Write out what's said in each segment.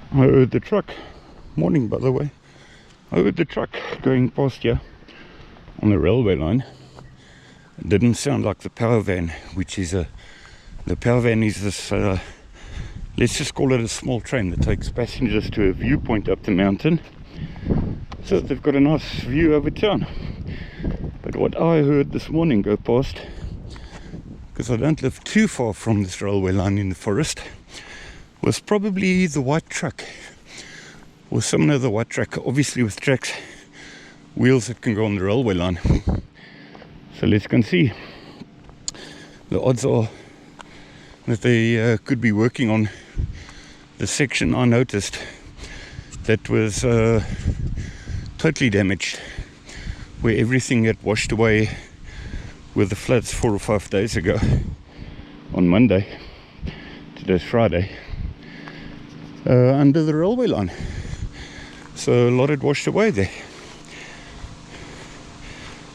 I heard the truck, morning by the way, I heard the truck going past here on the railway line. It didn't sound like the power van, which is the power van is this, let's just call it a small train that takes passengers to a viewpoint up the mountain, so that they've got a nice view over town. But what I heard this morning go past, because I don't live too far from this railway line in the forest, was probably the white truck, or some other white truck, obviously with tracks, wheels that can go on the railway line. So let's go and see. The odds are that they could be working on the section I noticed that was totally damaged, where everything had washed away with the floods 4 or 5 days ago on Monday. Today's Friday. Under the railway line, so a lot had washed away there.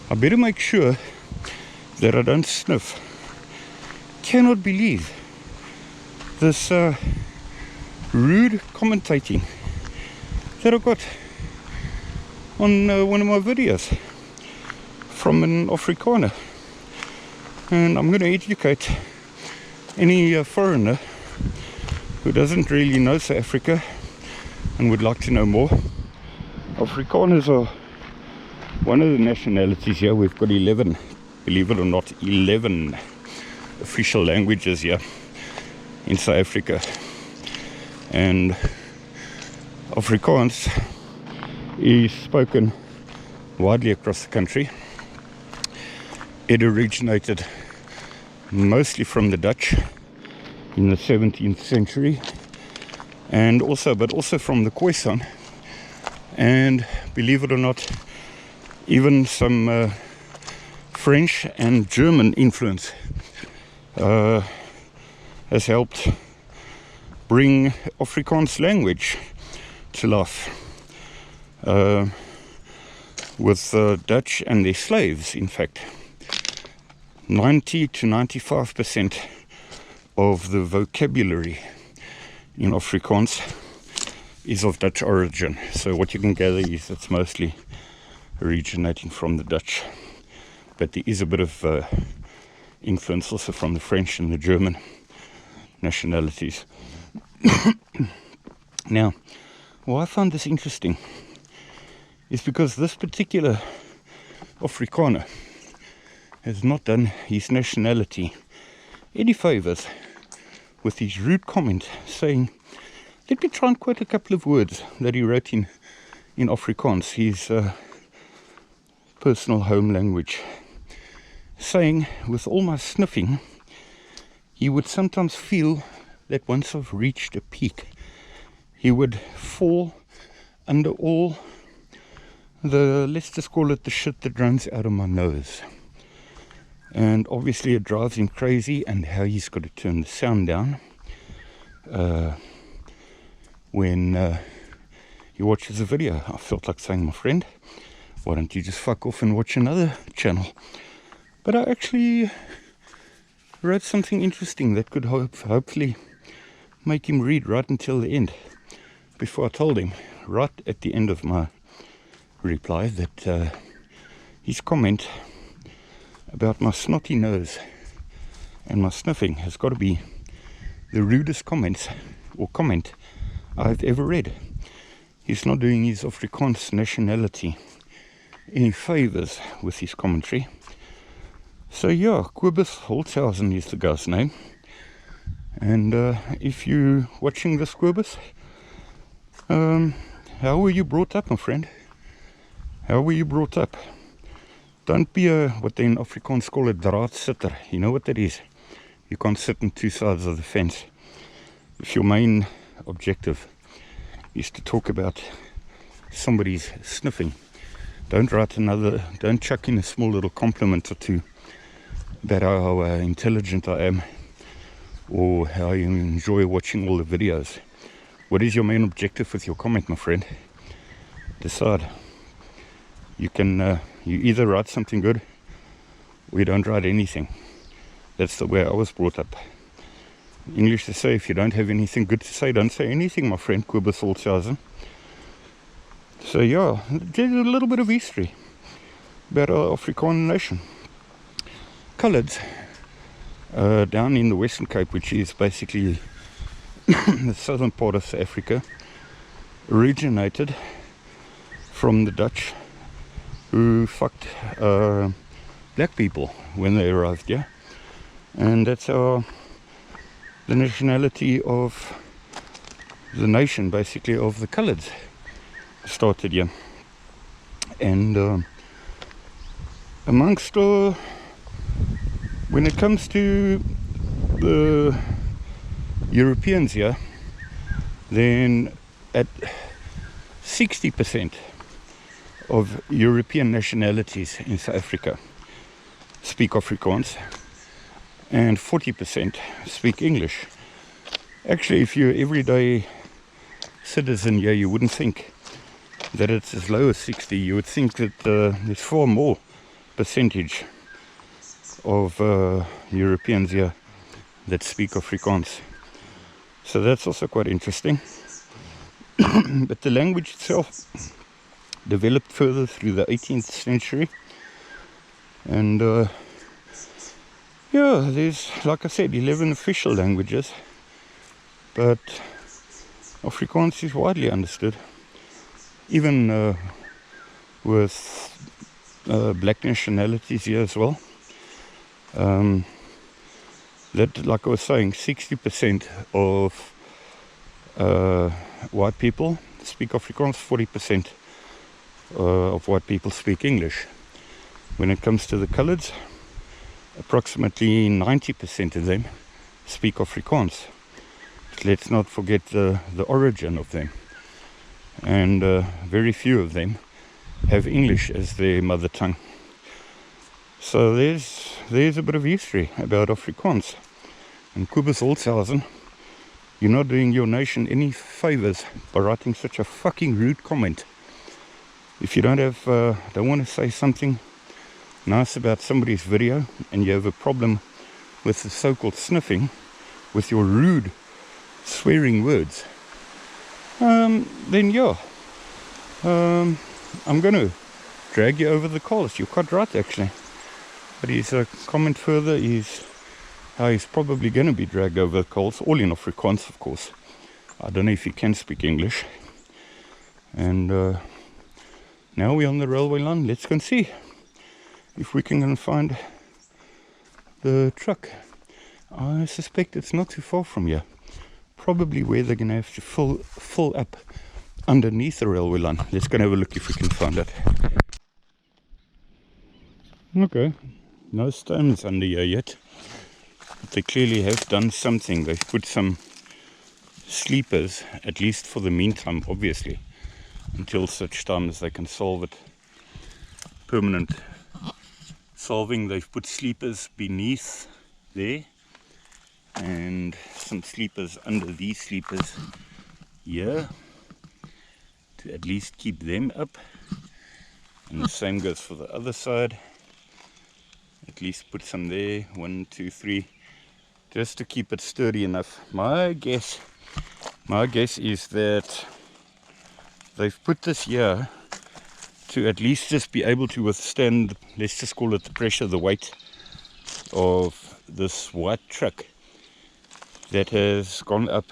I better make sure that I don't sniff. Cannot believe this rude commentating that I got on one of my videos from an Afrikaner, and I'm going to educate any foreigner who doesn't really know South Africa and would like to know more. Afrikaners are one of the nationalities here. We've got 11, believe it or not, 11 official languages here in South Africa. And Afrikaans is spoken widely across the country. It originated mostly from the Dutch in the 17th century, and also from the Khoisan, and believe it or not, even some French and German influence has helped bring Afrikaans language to life, with Dutch and their slaves. In fact, 90 to 95% of the vocabulary in Afrikaans is of Dutch origin. So what you can gather is it's mostly originating from the Dutch, but there is a bit of influence also from the French and the German nationalities. Now, why I found this interesting is because this particular Afrikaner has not done his nationality any favors with his rude comment saying, let me try and quote a couple of words that he wrote in Afrikaans, his personal home language, saying, with all my sniffing, he would sometimes feel that once I've reached a peak, he would fall under all the, let's just call it the shit that runs out of my nose. And obviously it drives him crazy, and how he's got to turn the sound down when he watches a video. I felt like saying, my friend, why don't you just fuck off and watch another channel? But I actually wrote something interesting that could hopefully make him read right until the end, before I told him right at the end of my reply that his comment about my snotty nose and my sniffing has got to be the rudest comment I've ever read. He's not doing his Afrikaans nationality any favors with his commentary. So yeah, Kobus Holzhausen is the guy's name. And if you're watching this, Kobus, how were you brought up, my friend? How were you brought up? Don't be a, what they in Afrikaans call a draadsitter. You know what that is? You can't sit on two sides of the fence. If your main objective is to talk about somebody's sniffing, don't chuck in a small little compliment or two about how intelligent I am, or how you enjoy watching all the videos. What is your main objective with your comment, my friend? Decide. You can you either write something good, or you don't write anything. That's the way I was brought up. English to say, if you don't have anything good to say, don't say anything, my friend, Kobus Holzhausen. So yeah, there's a little bit of history about our Afrikaner nation. Coloureds, down in the Western Cape, which is basically the southern part of South Africa, originated from the Dutch, who fucked black people when they arrived here. And that's how the nationality of the nation, basically, of the Coloureds started here. And amongst when it comes to the Europeans here, then at 60% of European nationalities in South Africa speak Afrikaans, and 40% speak English. Actually, if you're everyday citizen here, you wouldn't think that it's as low as 60. You would think that there's far more percentage of Europeans here that speak Afrikaans. So that's also quite interesting. But the language itself developed further through the 18th century. And yeah, there's, like I said, 11 official languages, but Afrikaans is widely understood, even with black nationalities here as well. That, like I was saying, 60% of white people speak Afrikaans, 40% of white people speak English. When it comes to the Coloureds, approximately 90% of them speak Afrikaans. But let's not forget the origin of them. And very few of them have English as their mother tongue. So there's a bit of history about Afrikaans. And Kobus Holzhausen, you're not doing your nation any favors by writing such a fucking rude comment. If you don't want to say something nice about somebody's video, and you have a problem with the so-called sniffing, with your rude swearing words, then yeah, I'm going to drag you over the coals. You're quite right, actually. But his comment further is how he's probably going to be dragged over the coals, all in Afrikaans, of course. I don't know if he can speak English. And now we're on the railway line. Let's go and see if we can find the truck. I suspect it's not too far from here. Probably where they're going to have to fill up underneath the railway line. Let's go and have a look if we can find it. Okay, no stones under here yet. But they clearly have done something. They've put some sleepers, at least for the meantime, obviously, until such time as they can solve it. Permanent solving. They've put sleepers beneath there and some sleepers under these sleepers here to at least keep them up, and the same goes for the other side. At least put some there, 1, 2, 3, just to keep it sturdy enough. My guess is that they've put this here to at least just be able to withstand, let's just call it the pressure, the weight of this white truck that has gone up,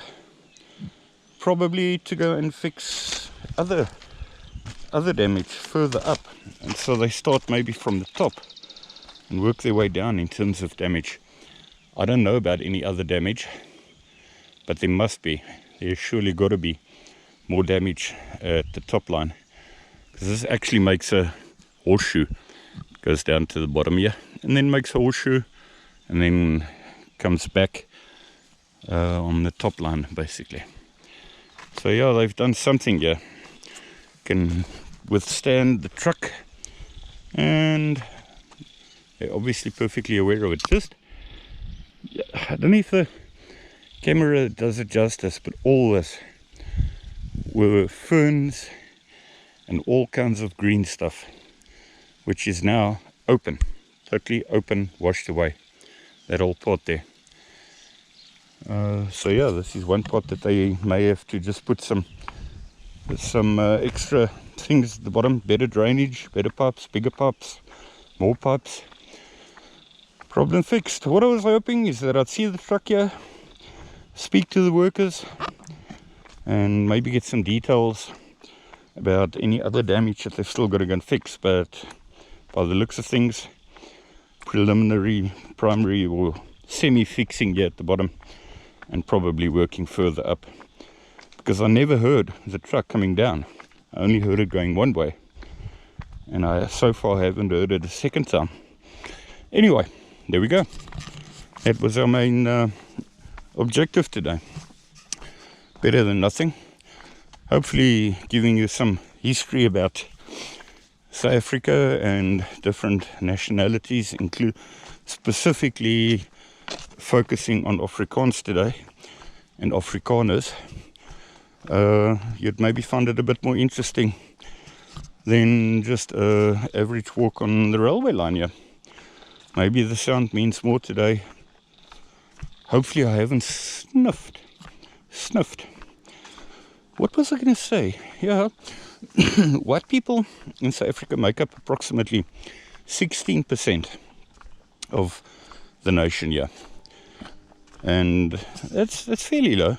probably to go and fix other damage further up. And so they start maybe from the top and work their way down in terms of damage. I don't know about any other damage, but there must be. There's surely got to be more damage at the top line. This actually makes a horseshoe, goes down to the bottom here, and then makes a horseshoe, and then comes back on the top line, basically. So yeah, they've done something here. Can withstand the truck, and they're obviously perfectly aware of it. Just, I don't know if the camera does it justice, but all this were ferns and all kinds of green stuff, which is now open, totally open, washed away, that whole part there. So yeah, this is one part that they may have to just put some extra things at the bottom. Better drainage, better pipes, bigger pipes, more pipes. Problem fixed. What I was hoping is that I'd see the truck here, speak to the workers, and maybe get some details about any other damage that they've still got to go and fix. But by the looks of things, preliminary, primary or semi-fixing here at the bottom, and probably working further up, because I never heard the truck coming down. I only heard it going one way, and I so far haven't heard it a second time. Anyway, there we go. That was our main objective today. Better than nothing. Hopefully giving you some history about South Africa and different nationalities, include specifically focusing on Afrikaans today and Afrikaners. You'd maybe find it a bit more interesting than just an average walk on the railway line here. Maybe the sound means more today. Hopefully I haven't sniffed. What was I going to say? Yeah, white people in South Africa make up approximately 16% of the nation here, and that's fairly low.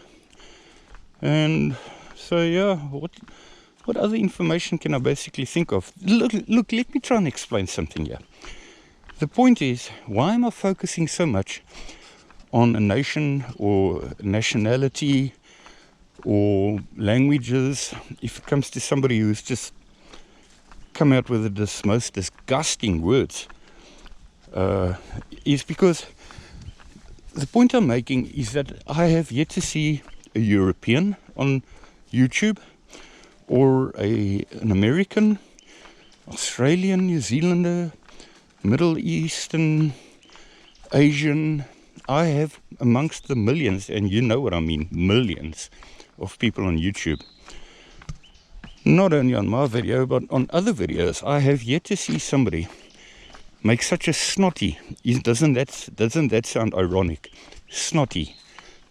And so yeah, what other information can I basically think of? Look, let me try and explain something here. The point is, why am I focusing so much on a nation or nationality or languages if it comes to somebody who's just come out with the most disgusting words? Is because the point I'm making is that I have yet to see a European on YouTube, or an American, Australian, New Zealander, Middle Eastern, Asian. I have amongst the millions, and you know what I mean, millions of people on YouTube. Not only on my video, but on other videos, I have yet to see somebody make such a snotty, doesn't that sound ironic? Snotty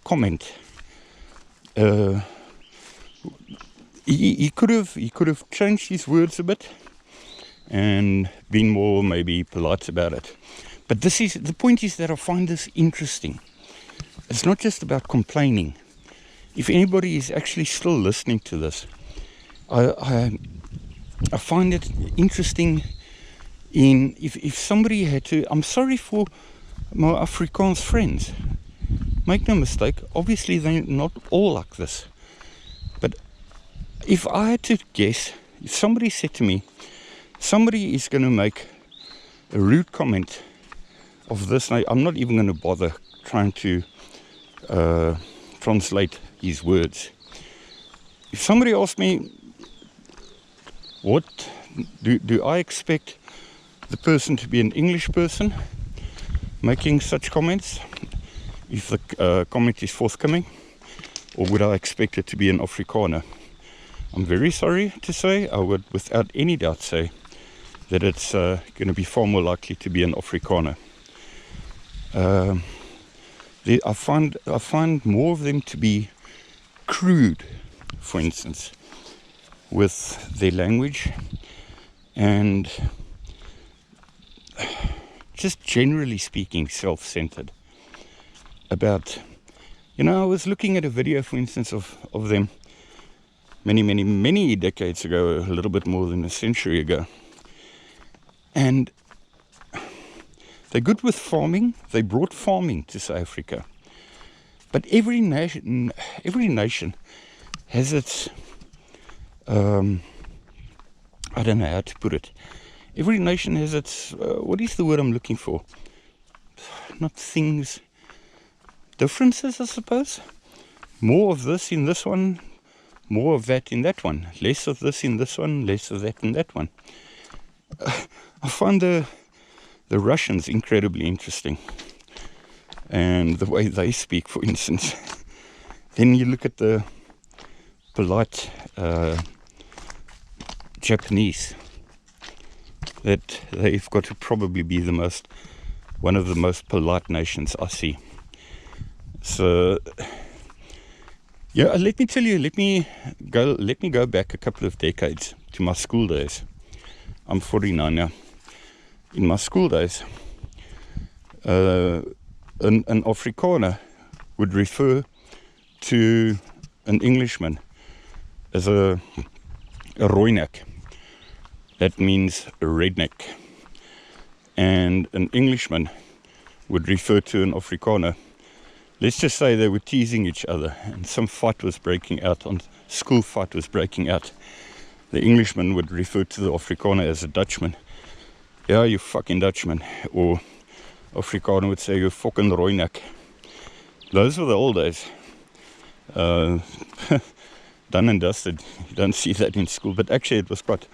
comment. He could have changed his words a bit and been more maybe polite about it. But the point is that I find this interesting. It's not just about complaining. If anybody is actually still listening to this, I find it interesting. If somebody had to, I'm sorry for my Afrikaans friends. Make no mistake, obviously they're not all like this. But if I had to guess, if somebody said to me, somebody is going to make a rude comment of this, I'm not even going to bother trying to translate his words. If somebody asked me, what do I expect the person to be an English person making such comments, if the comment is forthcoming, or would I expect it to be an Afrikaner? I'm very sorry to say, I would without any doubt say that it's going to be far more likely to be an Afrikaner. I find more of them to be crude, for instance, with their language, and just generally speaking self-centered about, I was looking at a video, for instance, of them many decades ago, a little bit more than a century ago, and they're good with farming. They brought farming to South Africa, but every nation has its I don't know how to put it. Every nation has its what is the word I'm looking for? Not things, differences, I suppose. More of this in this one, more of that in that one. Less of this in this one, less of that in that one. I find the Russians incredibly interesting, and the way they speak, for instance. Then you look at the polite Japanese, that they've got to probably be one of the most polite nations I see. So yeah, let me tell you, let me go back a couple of decades to my school days. I'm 49 now. In my school days, an Afrikaner would refer to an Englishman as a rooinek. That means a redneck. And an Englishman would refer to an Afrikaner. Let's just say they were teasing each other and some fight was breaking out, school fight was breaking out. The Englishman would refer to the Afrikaner as a Dutchman. Yeah, you fucking Dutchman. Or Afrikaner would say, you fucking rooinek. Those were the old days. Done and dusted. You don't see that in school, but actually it was quite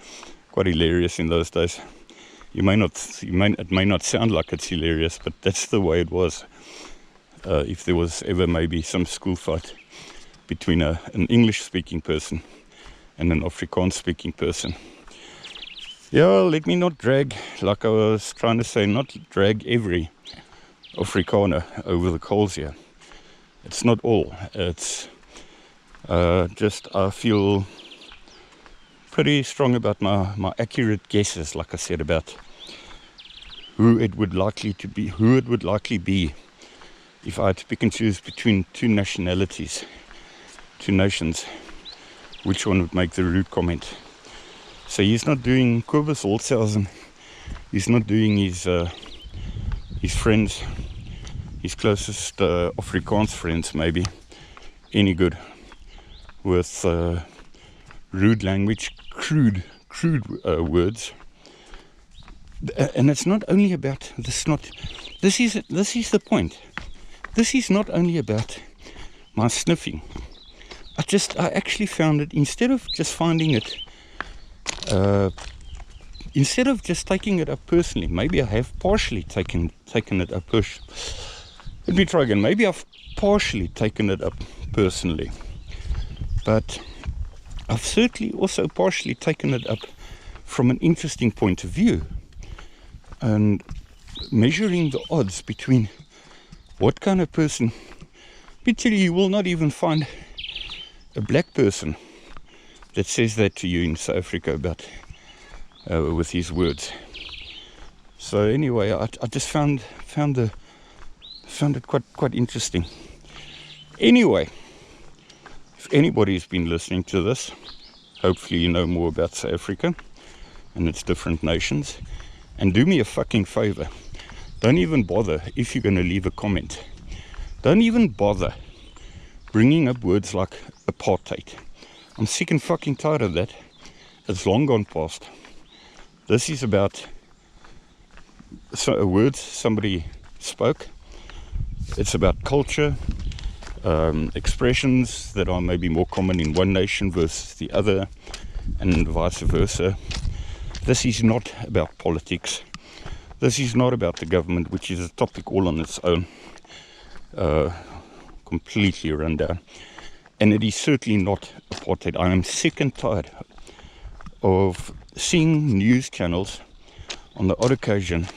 hilarious in those days. It may not sound like it's hilarious, but that's the way it was. If there was ever maybe some school fight between an English-speaking person and an Afrikaans-speaking person. Yeah, let me not drag, like I was trying to say, not drag every Afrikaner over the coals here. It's not all. It's just I feel pretty strong about my accurate guesses, like I said, about who it would likely be if I had to pick and choose between two nationalities, two nations, which one would make the rude comment. So he's not doing Kobus Holzhausen, he's not doing his friends, his closest Afrikaans friends maybe, any good with rude language, crude words. And it's not only about this is the point. This is not only about my sniffing. I actually found it, instead of just finding it, instead of just taking it up personally, maybe I have partially taken it up personally. Let me try again. Maybe I've partially taken it up personally, but I've certainly also partially taken it up from an interesting point of view, and measuring the odds between what kind of person. Literally, you will not even find a black person that says that to you in South Africa about with his words. So anyway, I just found it quite interesting. Anyway, if anybody's been listening to this, hopefully you know more about South Africa and its different nations. And do me a fucking favor, don't even bother, if you're going to leave a comment, don't even bother bringing up words like apartheid. I'm sick and fucking tired of that. It's long gone past. This is about words somebody spoke. It's about culture, expressions that are maybe more common in one nation versus the other, and vice versa. This is not about politics. This is not about the government, which is a topic all on its own, completely run down. And it is certainly not apartheid. I am sick and tired of seeing news channels on the odd occasion,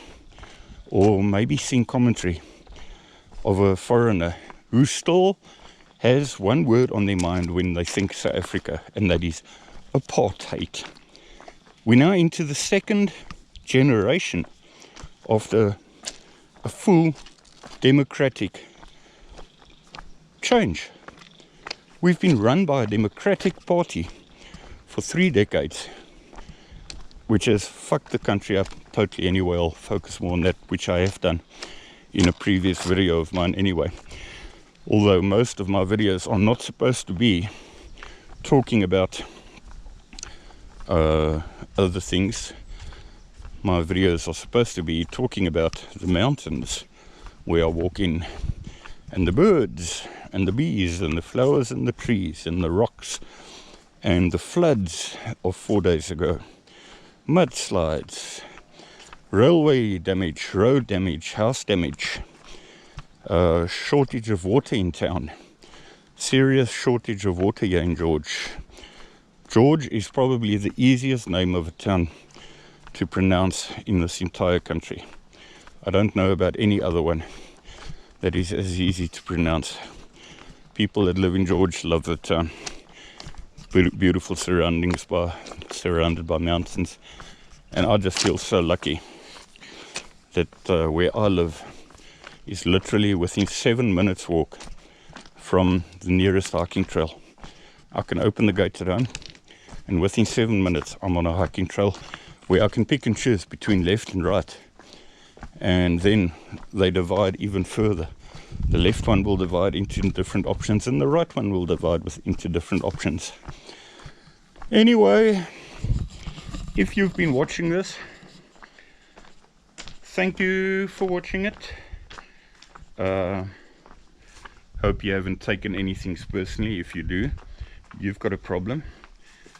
or maybe seeing commentary of a foreigner who still has one word on their mind when they think South Africa, and that is apartheid. We're now into the second generation after a full democratic change. We've been run by a democratic party for 3 decades, which has fucked the country up totally. Anyway, I'll focus more on that, which I have done in a previous video of mine anyway. Although most of my videos are not supposed to be talking about other things. My videos are supposed to be talking about the mountains where I walk in, and the birds and the bees and the flowers and the trees and the rocks and the floods of 4 days ago, mudslides, railway damage, road damage, house damage, shortage of water in town, serious shortage of water here in Gorge. Gorge is probably the easiest name of a town to pronounce in this entire country. I don't know about any other one. that is as easy to pronounce. People that live in Gorge love the town. Beautiful surrounded by mountains, and I just feel so lucky that where I live is literally within 7 minutes walk from the nearest hiking trail. I can open the gate at home, and within 7 minutes I'm on a hiking trail where I can pick and choose between left and right, and then they divide even further. The left one will divide into different options, and the right one will divide into different options. Anyway, if you've been watching this, thank you for watching it. Hope you haven't taken anything personally. If you do, you've got a problem.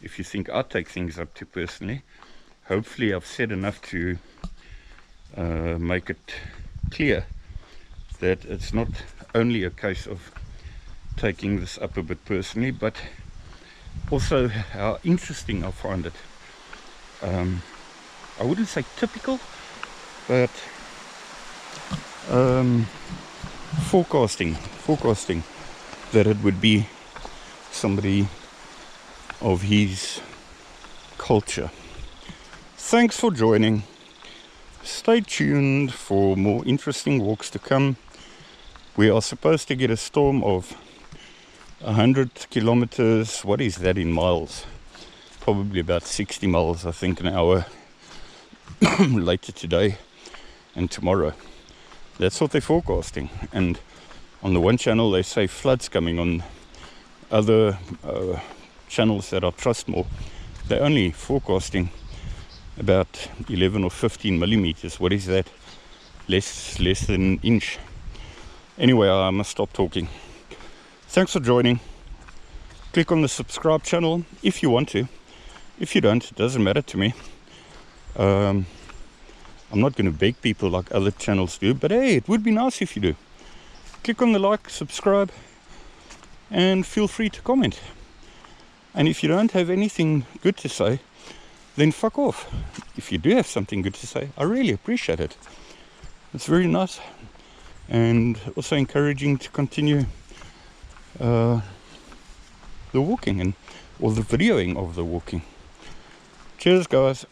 If you think I take things up too personally, hopefully I've said enough to make it clear that it's not only a case of taking this up a bit personally, but also how interesting I find it. I wouldn't say typical, but forecasting that it would be somebody of his culture. Thanks for joining. Stay tuned for more interesting walks to come. We are supposed to get a storm of 100 kilometers. What is that in miles? Probably about 60 miles, I think, an hour later today and tomorrow. That's what they're forecasting. And on the one channel they say floods coming. On other channels that I trust more, they're only forecasting about 11 or 15 millimeters. What is that? Less than an inch. Anyway, I must stop talking. Thanks for joining. Click on the subscribe channel if you want to. If you don't, it doesn't matter to me. I'm not going to beg people like other channels do, but hey, it would be nice if you do. Click on the like, subscribe, and feel free to comment. And if you don't have anything good to say, then fuck off. If you do have something good to say, I really appreciate it. It's very nice, and also encouraging to continue the walking or the videoing of the walking. Cheers, guys.